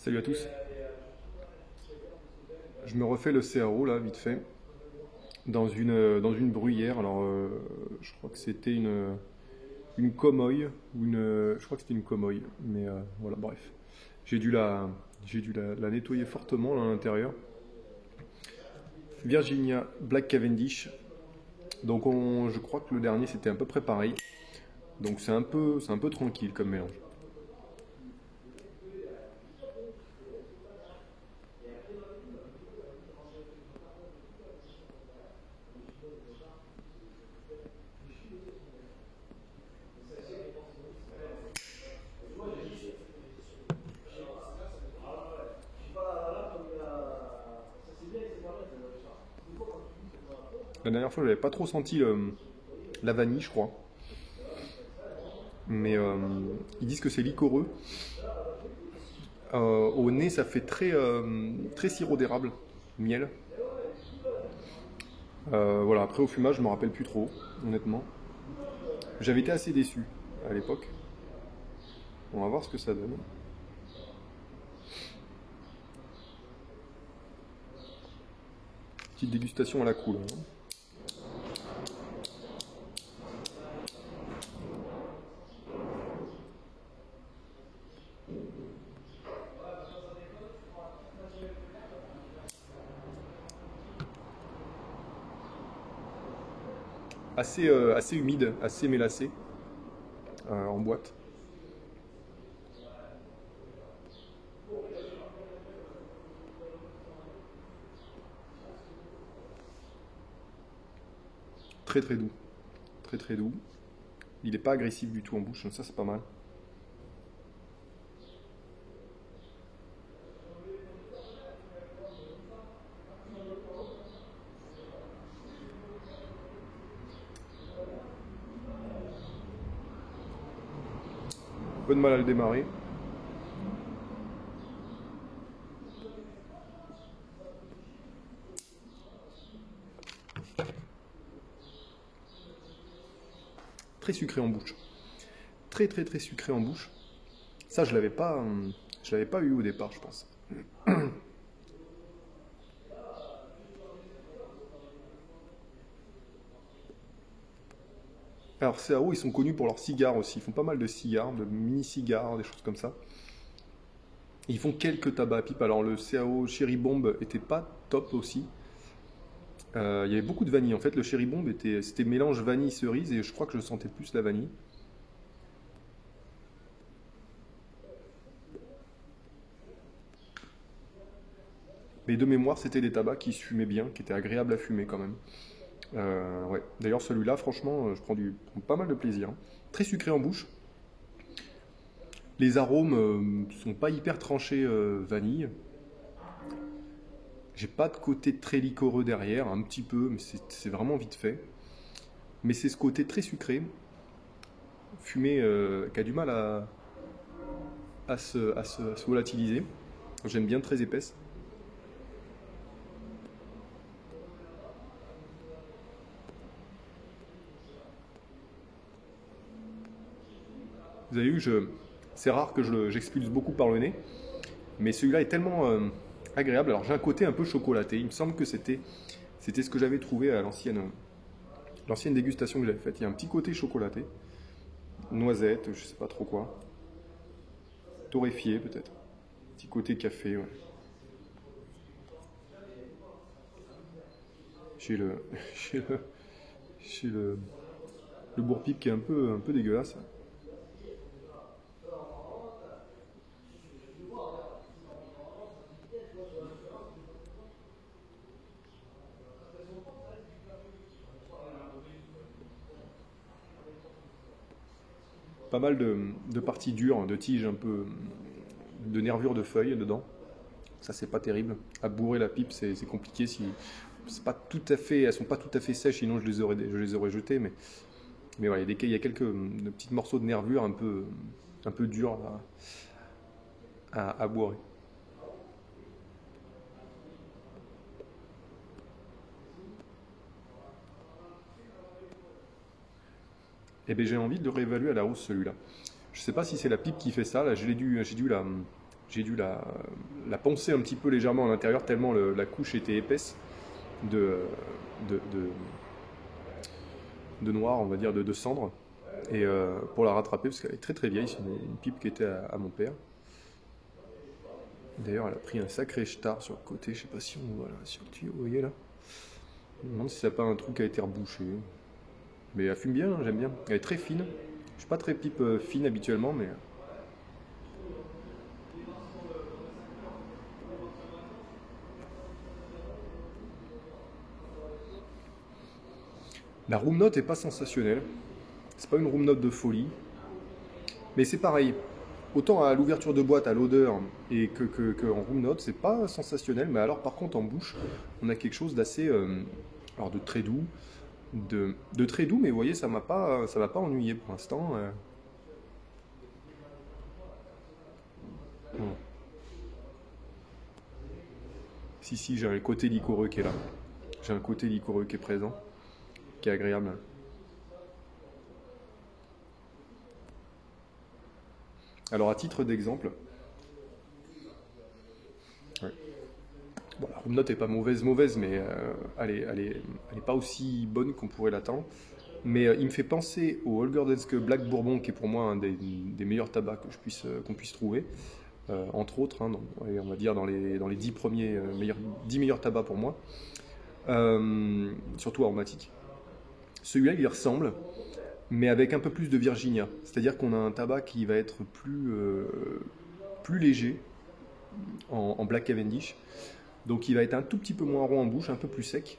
Salut à tous. Je me refais le CRO là, vite fait, dans une bruyère. Alors, je crois que c'était une comoille, je crois que c'était une comoille, mais voilà, bref. J'ai dû la nettoyer fortement là, à l'intérieur. Virginia Black Cavendish. Donc, je crois que le dernier c'était à peu près pareil. Donc, c'est un peu tranquille comme mélange. La dernière fois, j'avais pas trop senti la vanille, je crois. Mais ils disent que c'est liquoreux. Au nez, ça fait très sirop d'érable, miel. Voilà, après au fumage, je me rappelle plus trop, honnêtement. J'avais été assez déçu à l'époque. On va voir ce que ça donne. Petite dégustation à la cool, hein. Assez humide, assez mélacé en boîte. Très très doux. Très très doux. Il n'est pas agressif du tout en bouche, ça c'est pas mal. Peu de mal à le démarrer. Très sucré en bouche. Très très très sucré en bouche. Ça je l'avais pas eu au départ, je pense. Alors CAO, ils sont connus pour leurs cigares aussi. Ils font pas mal de cigares, de mini-cigares, des choses comme ça. Ils font quelques tabacs à pipe. Alors le CAO Cherry Bomb était pas top aussi. Il y avait beaucoup de vanille. En fait, le Cherry Bomb c'était mélange vanille-cerise et je crois que je sentais plus la vanille. Mais de mémoire, c'était des tabacs qui se fumaient bien, qui étaient agréables à fumer quand même. Ouais. D'ailleurs, celui-là, franchement, je prends pas mal de plaisir, hein. Très sucré en bouche. Les arômes sont pas hyper tranchés vanille. J'ai pas de côté très liquoreux derrière, un petit peu, mais c'est vraiment vite fait. Mais c'est ce côté très sucré, fumé, qui a du mal à se volatiliser. J'aime bien très épaisse. Vous avez vu, c'est rare que j'expulse beaucoup par le nez, mais celui-là est tellement agréable. Alors j'ai un côté un peu chocolaté. Il me semble que c'était ce que j'avais trouvé à l'ancienne dégustation que j'avais faite. Il y a un petit côté chocolaté, noisette, je sais pas trop quoi, torréfié peut-être. Petit côté café, ouais. J'ai le, j'ai le, j'ai le bourre-pipe qui est un peu dégueulasse. Pas mal de parties dures, de tiges un peu, de nervures de feuilles dedans. Ça, c'est pas terrible. À bourrer la pipe, c'est compliqué si c'est pas tout à fait, elles sont pas tout à fait sèches, sinon je les aurais jetées. Mais voilà, il y a quelques de petits morceaux de nervures un peu durs à bourrer. Et bien j'ai envie de le réévaluer à la hausse celui-là. Je sais pas si c'est la pipe qui fait ça. Là, j'ai dû j'ai dû la poncer un petit peu légèrement à l'intérieur tellement la couche était épaisse de, de, de, de noir, on va dire, de cendre. Et pour la rattraper, parce qu'elle est très très vieille, c'est une pipe qui était à mon père. D'ailleurs, elle a pris un sacré star sur le côté, je sais pas si on voit là, sur le tuyau, vous voyez là. Je me demande si ça n'a pas un trou qui a été rebouché. Mais elle fume bien, hein, j'aime bien. Elle est très fine. Je suis pas très pipe fine habituellement, mais. La room note est pas sensationnelle. C'est pas une room note de folie. Mais c'est pareil. Autant à l'ouverture de boîte, à l'odeur, et que en room note, c'est pas sensationnel. Mais alors, par contre, en bouche, on a quelque chose d'assez. Alors, de très doux. De très doux, mais vous voyez, ça m'a pas ennuyé pour l'instant. Bon. Si, j'ai un côté liquoreux qui est là. J'ai un côté liquoreux qui est présent, qui est agréable. Alors, à titre d'exemple, ouais. Bon, la room note est pas mauvaise, mais elle est pas aussi bonne qu'on pourrait l'attendre. Mais il me fait penser au Holger Danske Black Bourbon, qui est pour moi un des meilleurs tabacs qu'on puisse trouver. Entre autres, hein, on va dire dans les 10 premiers, 10 meilleurs tabacs pour moi. Surtout aromatique. Celui-là, il y ressemble, mais avec un peu plus de Virginia. C'est-à-dire qu'on a un tabac qui va être plus léger en Black Cavendish. Donc il va être un tout petit peu moins rond en bouche, un peu plus sec.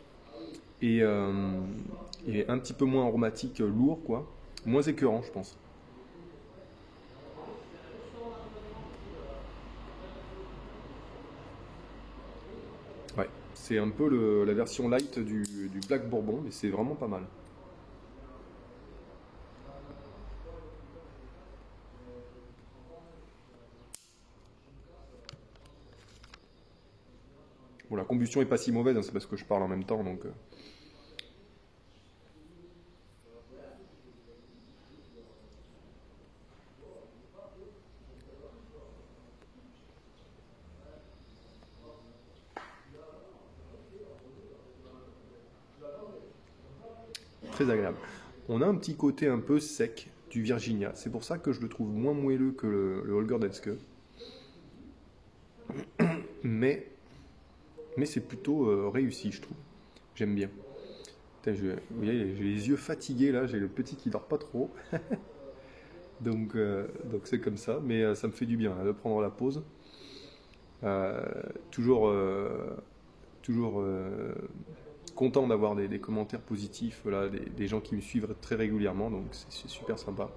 Et un petit peu moins aromatique, lourd, quoi. Moins écœurant, je pense. Ouais, c'est un peu la version light du Black Bourbon, mais c'est vraiment pas mal. Bon, la combustion est pas si mauvaise, hein, c'est parce que je parle en même temps, donc. Très agréable. On a un petit côté un peu sec du Virginia. C'est pour ça que je le trouve moins moelleux que le Holger Danske. Mais, mais c'est plutôt réussi, je trouve. J'aime bien. Putain, vous voyez, j'ai les yeux fatigués là, j'ai le petit qui dort pas trop. Donc c'est comme ça. Mais ça me fait du bien hein, de prendre la pause. Euh, toujours toujours content d'avoir des commentaires positifs, voilà, des gens qui me suivent très régulièrement, donc c'est super sympa.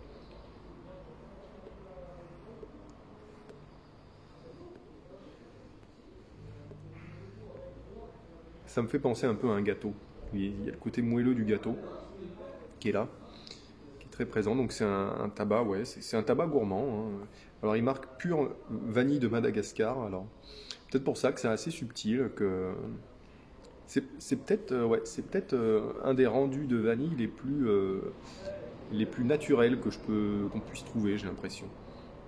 Ça me fait penser un peu à un gâteau. Il y a le côté moelleux du gâteau qui est là, qui est très présent. Donc c'est un tabac, ouais, c'est un tabac gourmand, hein. Alors il marque pure vanille de Madagascar. Alors peut-être pour ça que c'est assez subtil, que c'est peut-être ouais, c'est peut-être un des rendus de vanille les plus naturels qu'on puisse trouver, j'ai l'impression.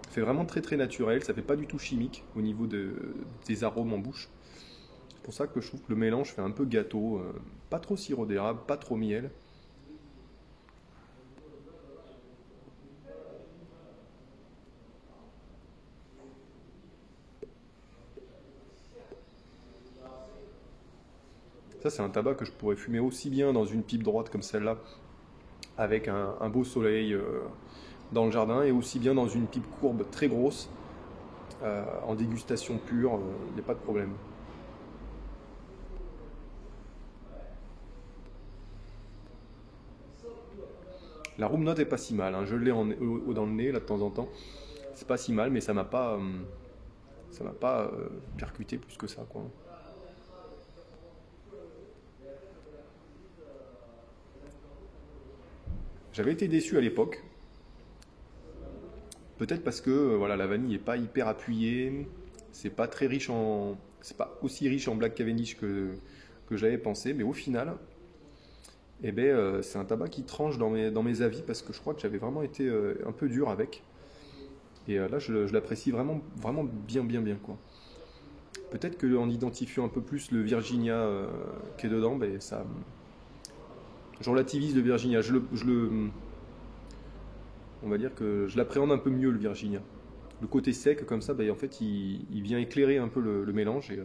Ça fait vraiment très très naturel, ça fait pas du tout chimique au niveau des arômes en bouche. C'est pour ça que je trouve que le mélange fait un peu gâteau, pas trop sirop d'érable, pas trop miel. Ça, c'est un tabac que je pourrais fumer aussi bien dans une pipe droite comme celle-là, avec un beau soleil dans le jardin, et aussi bien dans une pipe courbe très grosse, en dégustation pure, il n'y a pas de problème. La room note est pas si mal, hein. Je l'ai dans le nez là de temps en temps. C'est pas si mal, mais ça m'a pas percuté plus que ça, quoi. J'avais été déçu à l'époque, peut-être parce que voilà, la vanille est pas hyper appuyée, c'est pas très riche c'est pas aussi riche en Black Cavendish que j'avais pensé, mais au final, eh ben, c'est un tabac qui tranche dans mes avis parce que je crois que j'avais vraiment été un peu dur avec. Et là, je l'apprécie vraiment, vraiment bien, bien, bien, quoi. Peut-être qu'en identifiant un peu plus le Virginia qui est dedans, ben, ça, je relativise le Virginia. On va dire que je l'appréhende un peu mieux, le Virginia. Le côté sec, comme ça, ben, en fait, il vient éclairer un peu le mélange. Et,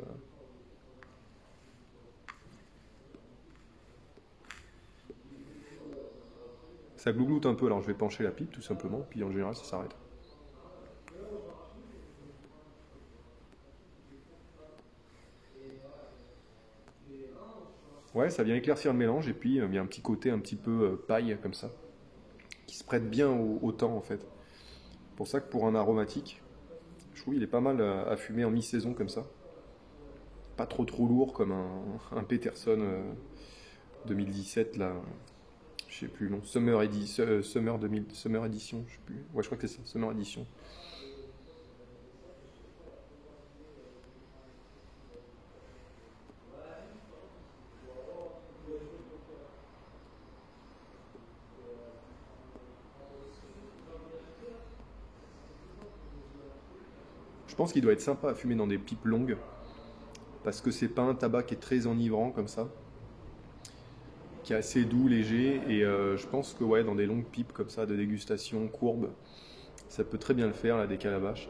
ça glougloute un peu, alors je vais pencher la pipe tout simplement, puis en général ça s'arrête. Ouais, ça vient éclaircir le mélange, et puis il y a un petit côté un petit peu paille comme ça, qui se prête bien au temps en fait. Pour ça que pour un aromatique, je trouve qu'il est pas mal à fumer en mi-saison comme ça. Pas trop trop lourd comme un Peterson 2017 là, je sais plus, non, Summer 2000, Summer Edition, je sais plus. Ouais, je crois que c'est ça, Summer Edition. Je pense qu'il doit être sympa à fumer dans des pipes longues, parce que c'est pas un tabac qui est très enivrant comme ça, qui est assez doux, léger, et je pense que ouais, dans des longues pipes comme ça de dégustation, courbes, ça peut très bien le faire, là, des calabaches.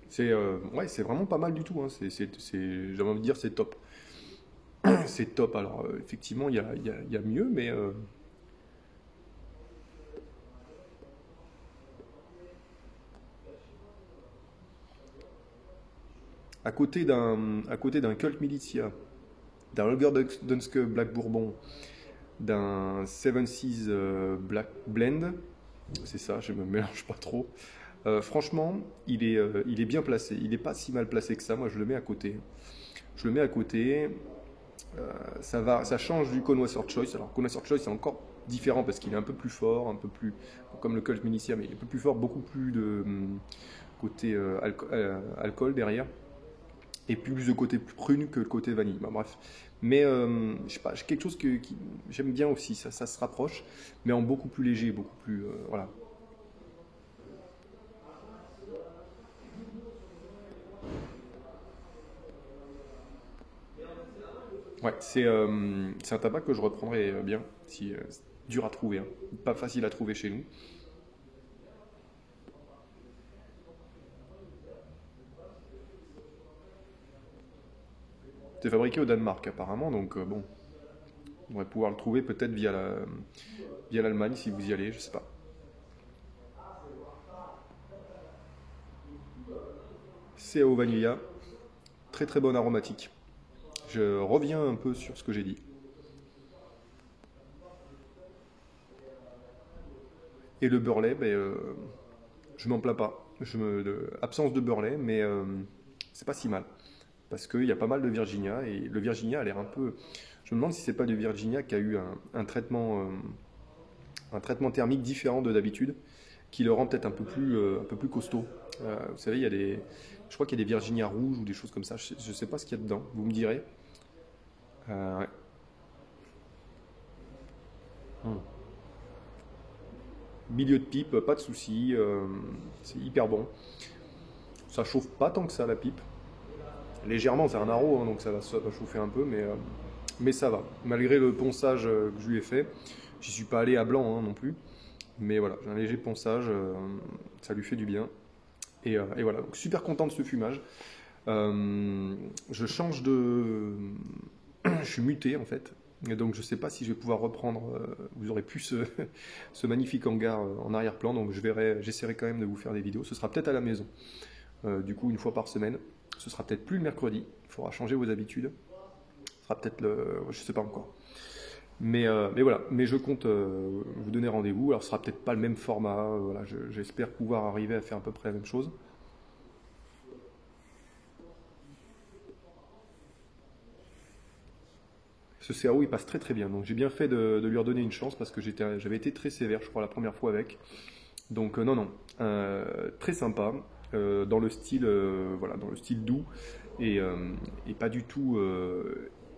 C'est ouais, c'est vraiment pas mal du tout, hein. J'ai envie de dire c'est top. C'est top, alors effectivement il y a mieux, mais à côté d'un Colt Militia, d'un Holger Danske Black Bourbon, d'un Seven Seas Black Blend, c'est ça, je me mélange pas trop. Franchement, il est bien placé. Il n'est pas si mal placé que ça. Moi, je le mets à côté. Je le mets à côté. Ça change du Connoisseur Choice. Alors, Connoisseur Choice, c'est encore différent parce qu'il est un peu plus fort, un peu plus comme le Colt Militia, mais il est un peu plus fort, beaucoup plus de côté alcool derrière, et plus de côté plus prune que le côté vanille. Bah, bref. Mais je sais pas, j'ai quelque chose qui j'aime bien aussi. Ça se rapproche, mais en beaucoup plus léger, beaucoup plus voilà. Ouais, c'est un tabac que je reprendrais bien, si c'est dur à trouver, hein. Pas facile à trouver chez nous. C'est fabriqué au Danemark apparemment, donc bon, on va pouvoir le trouver peut-être via l'Allemagne si vous y allez, je sais pas. C'est au vanilla, très très bonne aromatique. Je reviens un peu sur ce que j'ai dit. Et le beurre ben, je m'en plains pas. Absence de beurre mais c'est pas si mal. Parce qu'il y a pas mal de Virginia, et le Virginia a l'air un peu. Je me demande si c'est pas du Virginia qui a eu un traitement thermique différent de d'habitude, qui le rend peut-être un peu plus costaud. Vous savez, je crois qu'il y a des Virginia rouges ou des choses comme ça. Je ne sais pas ce qu'il y a dedans. Vous me direz. Ouais. Hmm. Milieu de pipe, pas de souci. C'est hyper bon. Ça chauffe pas tant que ça la pipe. Légèrement, c'est un haro, hein, donc ça va chauffer un peu, mais ça va. Malgré le ponçage que je lui ai fait, j'y suis pas allé à blanc hein, non plus. Mais voilà, j'ai un léger ponçage, ça lui fait du bien. Et voilà, donc super content de ce fumage. Je change de. Je suis muté en fait. Et donc je ne sais pas si je vais pouvoir reprendre. Vous aurez pu ce magnifique hangar en arrière-plan. Donc j'essaierai quand même de vous faire des vidéos. Ce sera peut-être à la maison. Du coup, une fois par semaine. Ce sera peut-être plus le mercredi. Il faudra changer vos habitudes. Ce sera peut-être le. Je ne sais pas encore. Mais voilà, mais je compte vous donner rendez-vous. Alors ce sera peut-être pas le même format, voilà, j'espère pouvoir arriver à faire à peu près la même chose. Ce CAO il passe très très bien, donc j'ai bien fait de lui redonner une chance parce que j'avais été très sévère, je crois, la première fois avec. Donc non, non, très sympa, dans le style, voilà, dans le style doux et pas du tout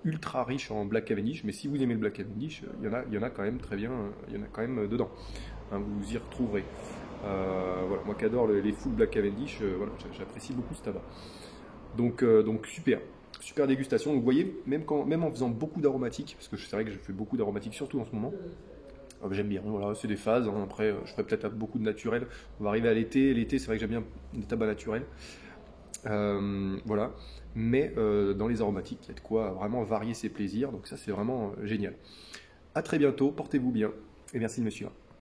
ultra riche en Black Cavendish, mais si vous aimez le Black Cavendish, il y en a quand même très bien, il y en a quand même dedans. Hein, vous y retrouverez. Voilà, moi qui adore les full Black Cavendish, voilà, j'apprécie beaucoup ce tabac. Donc super, super dégustation. Donc vous voyez, même en faisant beaucoup d'aromatiques, parce que c'est vrai que je fais beaucoup d'aromatiques, surtout en ce moment, j'aime bien, voilà, c'est des phases. Hein. Après, je ferai peut-être beaucoup de naturel. On va arriver à l'été. L'été, c'est vrai que j'aime bien les tabacs naturels. Voilà. Mais dans les aromatiques, il y a de quoi vraiment varier ses plaisirs. Donc ça, c'est vraiment génial. À très bientôt, portez-vous bien. Et merci de me suivre.